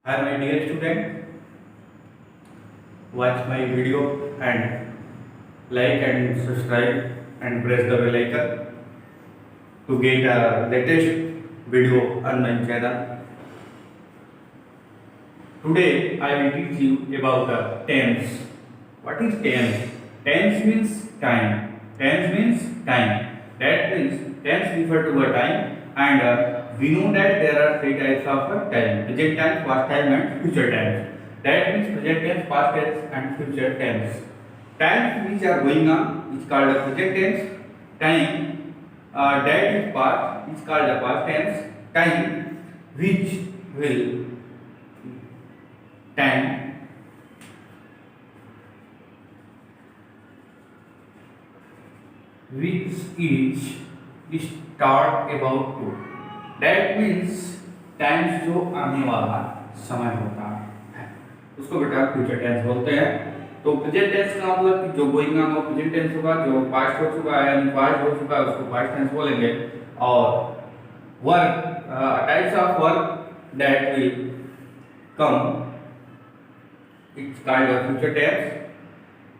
Hi my dear student, watch my video and like and subscribe and press the bell icon to get a latest video on my channel. Today I will teach you about the tense. What is tense? Tense means time. Tense means time. That means tense refer to a time and we know that there are three types of time: present tense, past time and future tense. That means present tense, past tense and future tense. Times which are going on is called a present tense. Time that is past is called a past tense. Time which will time which is start about to. That means times जो आने वाला समय होता है उसको बेटा future tense बोलते हैं। तो प्रेजेंट टेंस का मतलब कि जो गोइंग ऑन वो प्रेजेंट टेंस होगा, जो पास्ट हो चुका है यानी पास्ट हो चुका है उसको पास्ट टेंस बोलेंगे। और work types of work that will come it's called future tense.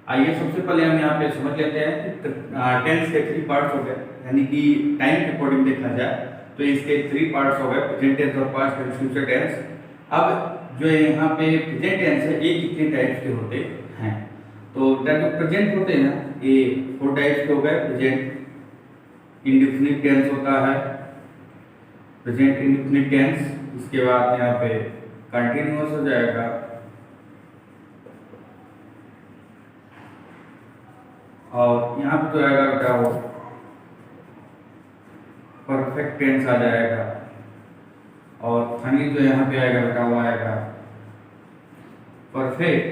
आइए सबसे पहले हम यहाँ पे समझ लेते हैं कि टेंस के थ्री पार्ट्स हो गए, यानी कि टाइम के अकॉर्डिंग देखा जाए तो इसके थ्री पार्ट्स हो गए: प्रेजेंट टेंस और पास्ट टेंस, फ्यूचर टेंस। अब जो यहाँ पे प्रेजेंट टेंस है ये कितने टाइप्स के होते हैं? तो जो प्रेजेंट होते हैं ये फोर टाइप्स के हो गए। प्रेजेंट इंडेफिनिट टेंस होता है, प्रेजेंट इंडेफिनिट टेंस, इसके बाद यहाँ पे कंटिन्यूअस हो जाएगा, और यहाँ पे जो आएगा बेटा वो परफेक्ट टेंस आ जाएगा, और फाइनली जो यहाँ पे आएगा बेटा वो आएगा परफेक्ट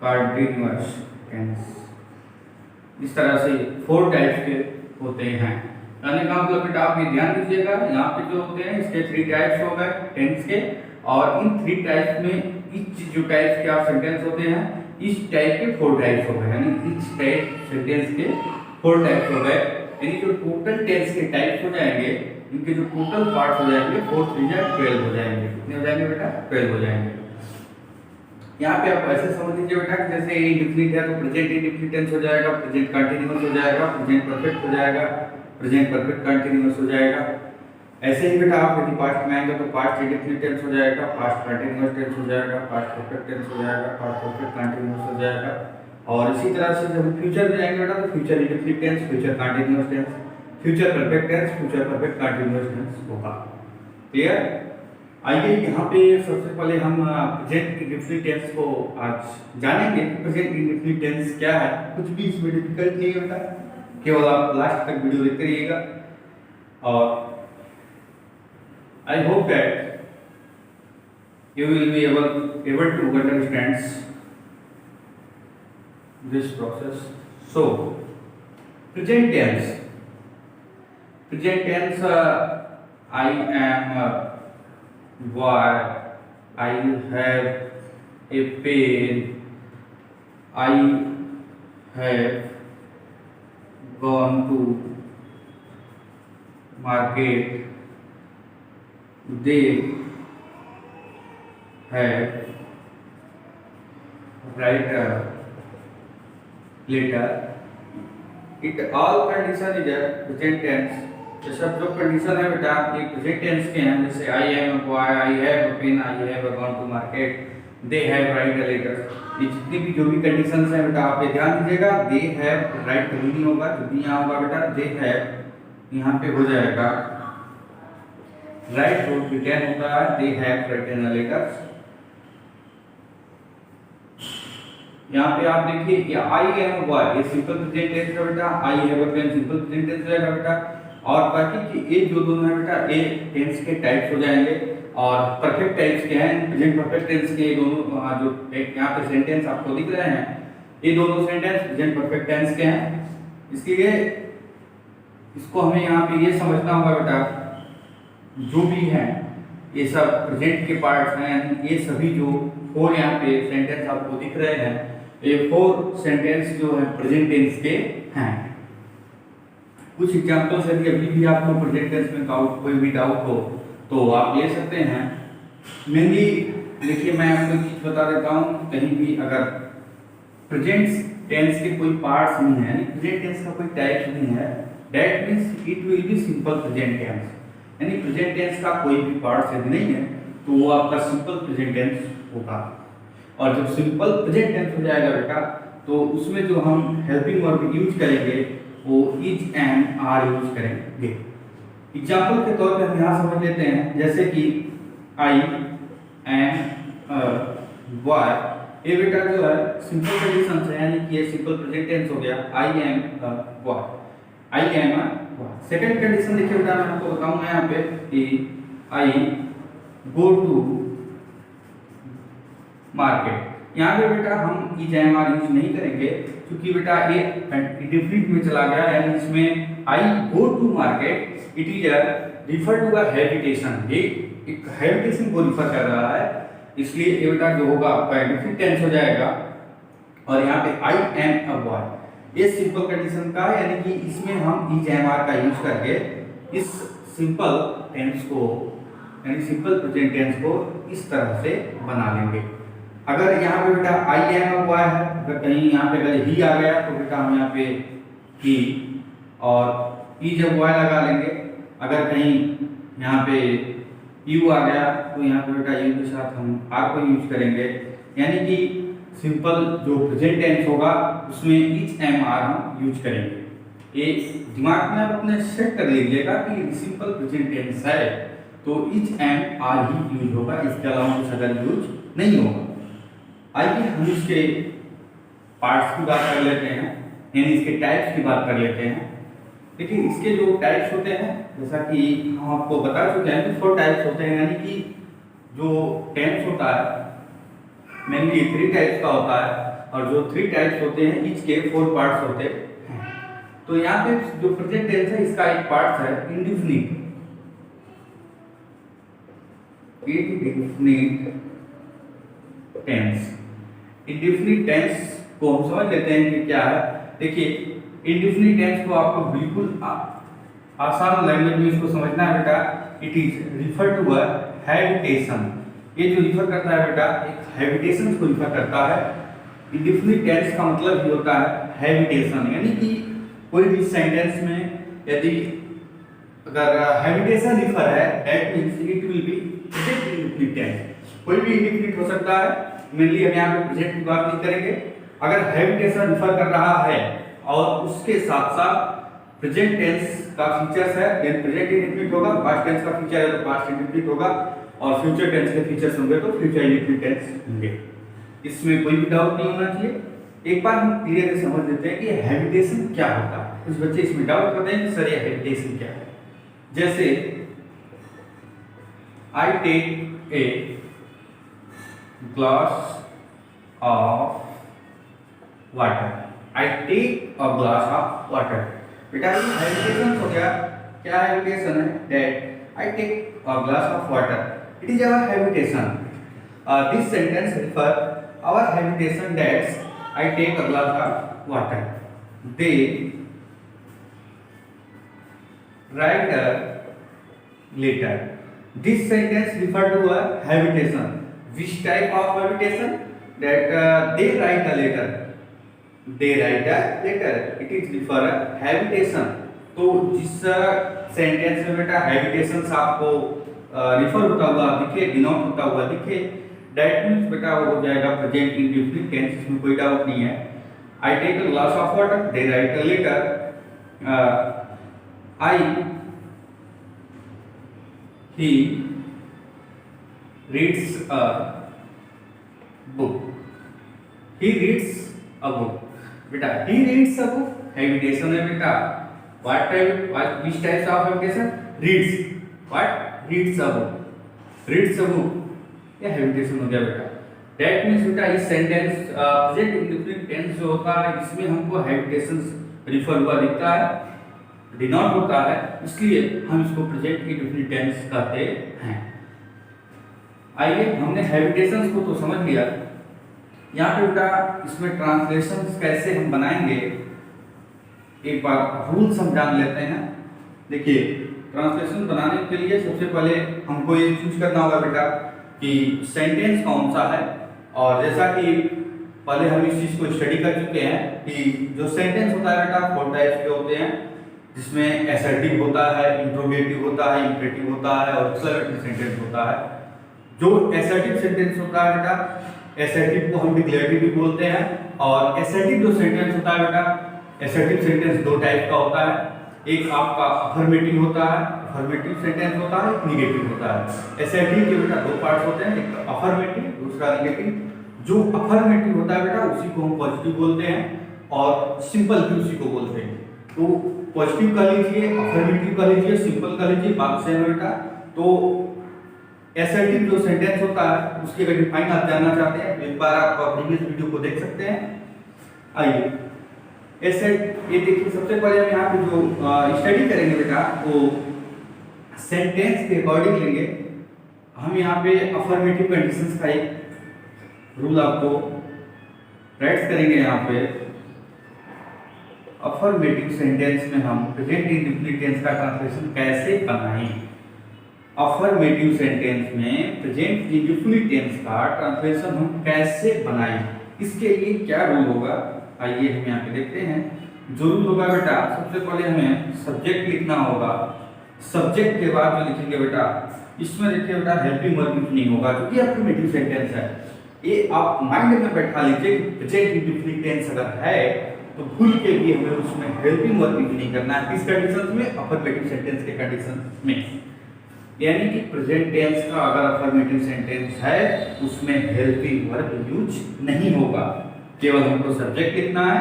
कंटिन्यूअस टेंस। इस तरह से फोर टाइप्स के होते हैं। कहने का मतलब बेटा आप ये ध्यान दीजिएगा, यहाँ पे जो होते हैं इसके थ्री टाइप्स हो गए टेंस के, और इन थ्री टाइप्स में ईच जो टाइप्स के आप सेंटेंस होते हैं इस टाइप के फोर टाइप्स हो गए, यानी ईच टाइप सेंटेंस के फोर टाइप्स हो गए। यानी जो टोटल टेंस के टाइप्स हो जाएंगे, इनके जो टोटल पार्ट्स हो जाएंगे 4 3 12 हो जाएंगे। कितने हो जाएंगे बेटा? 12 हो जाएंगे। यहाँ पे आप ऐसे समझ लीजिए बेटा कि जैसे इंडेफिनिट है तो प्रेजेंट इंडेफिनिट टेंस हो जाएगा, प्रेजेंट कंटीन्यूअस हो जाएगा, प्रेजेंट परफेक्ट हो जाएगा, प्रेजेंट परफेक्ट कंटीन्यूअस हो जाएगा। ऐसे ही बेटा आप यदि पास्ट में आएंगे तो पास्ट इंडेफिनिट टेंस हो जाएगा, पास्ट कंटीन्यूअस टेंस हो जाएगा, पास्ट परफेक्ट टेंस हो जाएगा, पास्ट परफेक्ट कंटीन्यूअस हो जाएगा। और इसी तरह से जब फ्यूचर में जाएंगे बेटा तो future indefinite tense, future continuous tense, future perfect tense, future perfect continuous tense होगा। क्लियर? आइए यहाँ पे सबसे पहले हम प्रेजेंट इंडेफिनिट टेंस को आज जानेंगे। प्रेजेंट इंडेफिनिट टेंस क्या है? कुछ भी इसमें डिफिकल्ट नहीं है बेटा, केवल आप लास्ट तक वीडियो देखते रहिएगा। और I hope that you will be able to understand this process. So, present tense. Present tense. I am. Why? I have a pen. I have gone to market. They have write a letter. It all condition is a present tense. ये सब जो condition है बेटा ये present tense के हैं, जैसे I am a boy, I have a pen, I have gone to market, they have write a letter। ये जितनी भी जो भी कंडीशंस हैं बेटा आप ये ध्यान दीजिएगा। they have राइट कभी नहीं होगा, जब भी यहाँ होगा बेटा they have यहाँ पे हो जाएगा राइट रूट रिटर्न होता है, they have written a letter। यहाँ पे आप देखिए ये I am a boy ये सिंपल प्रेजेंट टेंस है बेटा, I have a pen simple present tense रहेगा बेटा। और बाकी कि ये जो दोनों है बेटा ये टेंस के टाइप्स हो जाएंगे, और परफेक्ट टाइप्स के हैं। प्रेजेंट परफेक्ट टेंस के दोनों जो एक यहाँ पे सेंटेंस आपको दिख रहे हैं ये दोनों सेंटेंस प्रेजेंट परफेक्ट टेंस के हैं। इसके लिए इसको हमें यहाँ पे ये समझना होगा बेटा जो भी हैं ये सब प्रेजेंट के पार्ट्स हैं, यानी ये सभी जो फोर यहाँ पे सेंटेंस आपको दिख रहे हैं ये फोर सेंटेंस जो है प्रेजेंट टेंस के हैं। कुछ एग्जांपल्स यदि अभी भी आपको प्रेजेंट टेंस में कोई भी डाउट हो तो आप ले सकते हैं। मेनली देखिए मैं आपको एक चीज बता देता हूँ, कहीं भी अगर प्रेजेंट टेंस के कोई पार्ट्स नहीं है, प्रेजेंट टेंस का कोई टाइप नहीं है, that means it will be simple present tense. यानी प्रेजेंट टेंस का कोई भी पार्ट्स यदि नहीं है तो वो आपका सिंपल प्रेजेंट टेंस होगा। और जब सिंपल प्रेजेंट टेंस हो जाएगा बेटा तो उसमें जो हम हेल्पिंग वर्ब यूज करेंगे वो इज एंड आर यूज करेंगे। एग्जाम्पल के तौर पे हम यहाँ समझ लेते हैं, जैसे कि आई एम बॉय, ये बेटा जो है सिंपल कंडीशन है, यानी कि ये सिंपल प्रेजेंट टेंस हो गया, I am boy, I am boy. Second condition देखिए बेटा, मैं आपको बताऊंगा यहाँ पे कि आई गो टू मार्केट। यहाँ पे बेटा हम इज एम आर यूज नहीं करेंगे क्योंकि बेटा ये इंडेफिनिट में चला गया, यानी इसमें I go to market it is refer to a habitation, ये एक हैबिटेशन को रिफर कर रहा है, इसलिए ये बेटा जो होगा आपका इंडेफिनिट टेंस हो जाएगा। और यहाँ पे आई एम अ बॉय, ये सिंपल कंडीशन का है, यानी कि इसमें हम इज एम आर का यूज करके इस सिंपल टेंस को, यानी सिंपल प्रेजेंट टेंस को इस तरह से बना लेंगे। अगर यहाँ पे बेटा आई एम अ बॉय है, अगर कहीं यहाँ पे अगर ही आ गया तो बेटा हम यहाँ पे ही और इज अ बॉय लगा लेंगे। अगर कहीं यहाँ पे यू आ गया तो यहाँ पे बेटा यू के साथ हम आर को यूज करेंगे, यानी कि सिंपल जो प्रेजेंट टेंस होगा उसमें इज एम आर हम यूज करेंगे। ये दिमाग में आप अपने सेट कर लीजिएगा कि सिंपल प्रेजेंट टेंस है तो इज एम आर ही यूज होगा, इसके अलावा कुछ अदर यूज नहीं होगा। आइए हम इसके पार्ट्स की बात कर लेते हैं, यानी इसके टाइप्स की बात कर लेते हैं। देखिए इसके जो टाइप्स होते हैं, जैसा कि हम आपको बता चुके हैं कि 4 टाइप्स होते हैं, यानी कि जो टेंस होता है मेनली 3 टाइप्स का होता है, और जो 3 टाइप्स होते हैं ईच के 4 पार्ट्स होते हैं। तो यहाँ पे जो प्रेजेंट टेंस है इसका एक पार्ट है indefinite. Indefinite tense, indefinite tense को हम समझ लेते हैं कि क्या है। देखिए इंडेफिनिट टेंस को आपको बिल्कुल आसान लैंग्वेज में इसको समझना है बेटा। It is refer to a habitation, ये जो रिफर करता है बेटा एक हैबिटेशन को रिफर करता है। इंडेफिनिट टेंस का मतलब ही होता है हैबिटेशन, यानी कि कोई भी सेंटेंस में यदि अगर हैबिटेशन रिफर है that means it will be present indefinite tense. कोई भी इंडेफिनिट हो सकता है, मेनली हम यहाँ पे प्रेजेंट की बात नहीं करेंगे। अगर हैबिटेशन रिफर कर रहा है और उसके साथ साथ प्रेजेंट टेंस का फीचर्स है देन प्रेजेंट इंडेफिनिट होगा, पास्ट टेंस का फीचर है तो पास्ट इंडेफिनिट होगा, और फ्यूचर टेंस के फीचर्स होंगे तो फ्यूचर इंडेफिनिट टेंस होंगे। इसमें कोई भी डाउट नहीं होना चाहिए। एक बार हम क्लियर समझ लेते हैं कि हैबिटेशन क्या होता है। कुछ बच्चे इसमें डाउट करते हैं कि सर ये हैबिटेशन क्या है। जैसे I take a glass of water, I take a glass of water. बेटा ये हैबिटेशन हो गया। क्या हैबिटेशन है? That I take a glass of water, it is our habitation. This sentence refer our habitation that I take a glass of water. They write a letter. This sentence refer to a habitation. Which type of habitation? That they write a letter. They write a letter. It is refer a habitation. तो जिस sentence में बेटा habitation आपको refer होता हुआ दिखे, denote होता हुआ दिखे, दैट मींस बेटा वो हो जाएगा प्रेजेंट इंडेफिनिट टेंस, इसमें कोई डाउट नहीं है। I take a glass of water, they write a letter, I he reads a book, he reads a book. बेटा he reads a book habitation है बेटा। What type, which types of habitation? Reads, what? Reads a book, reads a book, ये habitation हो गया बेटा। That means बेटा इस sentence present indefinite tense जो होता है इसमें हमको हैबिटेशन रिफर हुआ दिखता है, डिनोट होता है, इसलिए हम इसको प्रेजेंट इंडेफिनिट टेंस कहते हैं। आइए हमने हैबिटेशंस को तो समझ लिया। यहाँ पे बेटा इसमें ट्रांसलेशंस कैसे हम बनाएंगे एक बार रूल्स हम जान लेते हैं। देखिए ट्रांसलेशन बनाने के लिए सबसे पहले हमको ये चूज करना होगा बेटा कि सेंटेंस कौन सा है। और जैसा कि पहले हम इस चीज को स्टडी कर चुके हैं कि जो सेंटेंस होता है बेटा 4 टाइप्स के होते हैं, जिसमें असर्टिव होता है, इंट्रोगेटिव होता है, इंपरेटिव होता है और एक्सक्लेमेटरी सेंटेंस होता है। जो असर्टिव सेंटेंस होता है बेटा, असर्टिव को हम डिक्लेरेटिव भी बोलते हैं। और असर्टिव जो सेंटेंस होता है बेटा, असर्टिव सेंटेंस 2 टाइप का होता है। एक आपका अफर्मेटिव होता है, अफर्मेटिव सेंटेंस होता है, एक निगेटिव होता है। असर्टिव के बेटा 2 पार्ट्स होते हैं, एक अफर्मेटिव, दूसरा निगेटिव। जो अफर्मेटिव होता है बेटा उसी को हम पॉजिटिव बोलते हैं और सिंपल भी उसी को बोलते हैं। तो पॉजिटिव कह लीजिए, अफर्मेटिव कह लीजिए, सिंपल कह लीजिए, बात सेम है बेटा। तो असर्टिव जो सेंटेंस होता है उसके अगर डिफाइन आप जानना चाहते हैं तो एक बार आप प्रीवियस वीडियो को देख सकते हैं। आइए ऐसे ये देखिए, सबसे पहले हम यहाँ पे जो स्टडी करेंगे बेटा वो सेंटेंस के अकॉर्डिंग लेंगे। हम यहाँ पे अफर्मेटिव कंडीशंस का एक रूल आपको राइट्स करेंगे। यहाँ पे अफर्मेटिव सेंटेंस में हम प्रेजेंट इंडेफिनिट टेंस का ट्रांसलेशन कैसे बनाएं। अफर्मेटिव सेंटेंस में प्रेजेंट इंडेफिनिट टेंस का ट्रांसलेशन हम कैसे बनाएं, इसके लिए क्या रूल होगा आइए हम यहाँ पे देखते हैं। जो रूल होगा बेटा, सबसे पहले हमें सब्जेक्ट लिखना होगा। सब्जेक्ट के बाद जो लिखेंगे बेटा, इसमें देखिए बेटा हेल्पिंग वर्ब यूज नहीं होगा क्योंकि अफर्मेटिव सेंटेंस है। ये आप माइंड में बैठा लीजिए, प्रेजेंट इंडेफिनिट टेंस अगर है तो भूल के भी हमें उसमें हेल्पिंग वर्ब यूज नहीं करना है। किस कंडीशंस में? अफर्मेटिव सेंटेंस के कंडीशंस में। यानी कि प्रेजेंट टेंस का अगर अफर्मेटिव सेंटेंस है उसमें हेल्पिंग वर्ब यूज नहीं होगा, केवल हमको सब्जेक्ट लिखना है।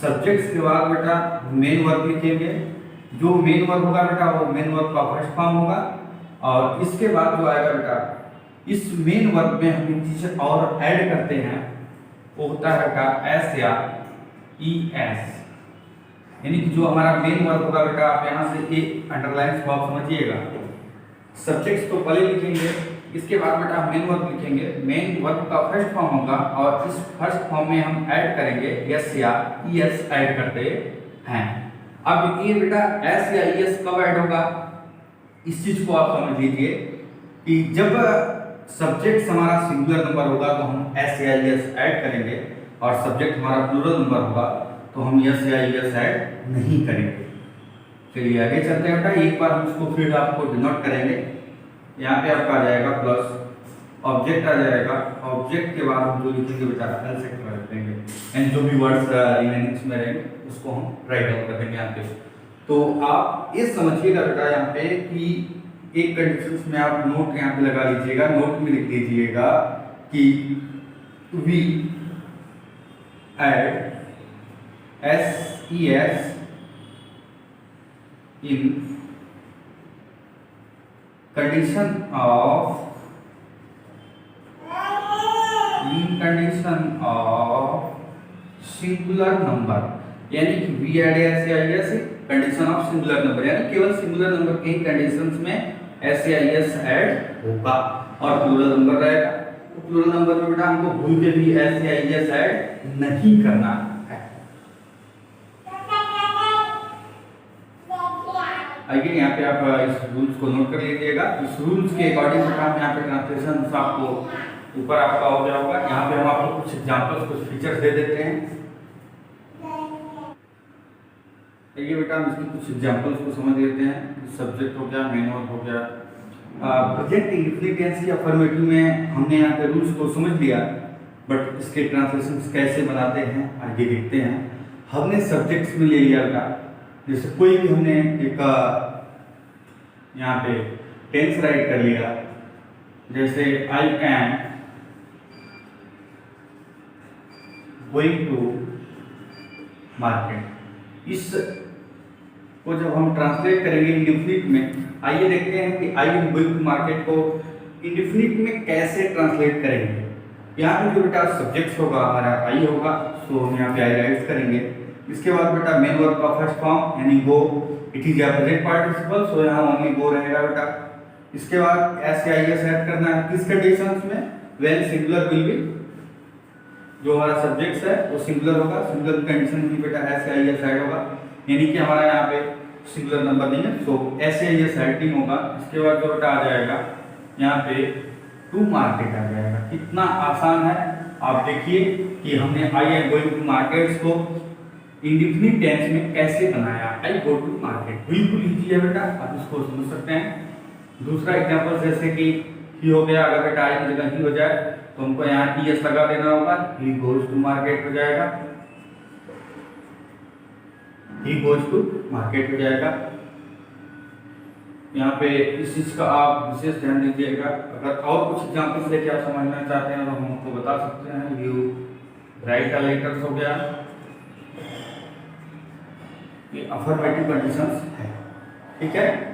सब्जेक्ट्स के बाद बेटा मेन वर्ब लिखेंगे। जो मेन वर्ब होगा बेटा वो मेन वर्ब का फर्स्ट फॉर्म होगा। और इसके बाद जो आएगा बेटा, इस मेन वर्ब में हम एक चीज और ऐड करते हैं, वो होता है बेटा एस या ई एस। यानी कि जो हमारा मेन वर्ब होगा बेटा, आप यहाँ से एक अंडरलाइन बॉक्स समझिएगा। सब्जेक्ट्स तो पहले लिखेंगे, इसके बाद बेटा मेन वर्ब लिखेंगे। मेन वर्ब का फर्स्ट फॉर्म होगा और इस फर्स्ट फॉर्म में हम ऐड करेंगे एस या ई एस ऐड करते हैं। अब ये बेटा एस या ई एस कब ऐड होगा, इस चीज को आप समझ लीजिए कि जब सब्जेक्ट हमारा सिंगुलर नंबर होगा तो हम एस या ई एस ऐड करेंगे, और सब्जेक्ट हमारा प्लूरल नंबर होगा तो हम एस या ई एस ऐड नहीं करेंगे। चलिए आगे चलते हैं बेटा, एक बार हम इसको फिर आपको डिनोट करेंगे। यहाँ पे आपका आ जाएगा प्लस, ऑब्जेक्ट आ जाएगा। ऑब्जेक्ट के बाद हम जो लिखेंगे बेटा एल सेक्टर रख देंगे, एंड जो भी वर्ड्स रिमेनिंग्स में रहेंगे उसको हम राइट डाउन कर देंगे यहाँ पे। तो आप ये समझिएगा बेटा यहाँ पे कि एक कंडीशंस में आप नोट यहाँ पे लगा लीजिएगा। नोट में लिख लीजिएगा कि we add s e s in condition of singular number, यानी कि वी एड एस या s condition of singular number, यानी केवल सिंगुलर नंबर के ही कंडीशंस में एस या एस ऐड होगा और प्लूरल नंबर रहेगा। तो प्लूरल नंबर में बेटा हमको भूल के भी एस या एस ऐड नहीं करना है। आइए यहाँ पे आप इस रूल्स को नोट कर लीजिएगा। इस रूल्स के अकॉर्डिंग बेटा हम यहाँ पे ट्रांसलेशन आपको ऊपर आपका हो गया होगा। यहाँ पे हम आपको कुछ एग्जांपल्स, कुछ फीचर्स दे देते हैं। ये बेटा हम इसके कुछ एग्जांपल्स को समझ लेते हैं। सब्जेक्ट हो गया, मेन वर्ब हो गया। प्रेजेंट इंडेफिनिट टेंस की अफर्मेटिव में हमने यहाँ पे रूल्स को समझ लिया, बट इसके ट्रांसलेशन कैसे बनाते हैं आगे देखते हैं। हमने सब्जेक्ट्स में ले लिया बेटा, जैसे कोई भी हमने एक यहाँ पे टेंस राइट कर लिया, जैसे I am going to market. इस को जब हम ट्रांसलेट करेंगे इंडेफिनिट में, आइए देखते हैं कि I am going to market को इंडेफिनिट में कैसे ट्रांसलेट करेंगे। यहाँ पे जो बेटा सब्जेक्ट होगा हमारा आई होगा, सो हम यहाँ पे आई राइट करेंगे। इसके बाद बेटा मेन वर्ब का फर्स्ट फॉर्म यानी गो, इट इज प्रेजेंट पार्टिसिपल, सो यहाँ ओनली गो रहेगा बेटा। इसके बाद एस या एस ऐड करना है किस कंडीशंस में, व्हेन सिंगुलर विल बी, जो हमारा सब्जेक्ट है वो सिंगुलर होगा। सिंगुलर कंडीशन में बेटा एस या एस ऐड होगा, यानी कि हमारा यहाँ पे सिंगुलर नंबर नहीं है, सो एस या एस ऐड नहीं होगा। इसके बाद जो बेटा आ जाएगा यहाँ पे टू मार्केट आ जाएगा। कितना आसान है आप देखिए कि हमने I am going to markets को इंडेफिनिट टेंस में कैसे बनाया। आई गो टू मार्केट बिल्कुल इजी है बेटा, आप इसको समझ सकते हैं। दूसरा एग्जांपल जैसे कि ही हो गया, अगर बेटा आई की जगह ही हो जाए तो हमको यहाँ ईएस लगा देना होगा, ही गोज टू मार्केट हो जाएगा, ही गोज टू मार्केट हो जाएगा। यहाँ पे इस चीज का आप विशेष ध्यान दीजिएगा। अगर और कुछ एग्जांपल्स लेके आप समझना चाहते हैं तो हम आपको बता सकते हैं। यू राइट अ लेटर्स हो गया, ये अफर्मेटिव कंडीशंस है, ठीक है।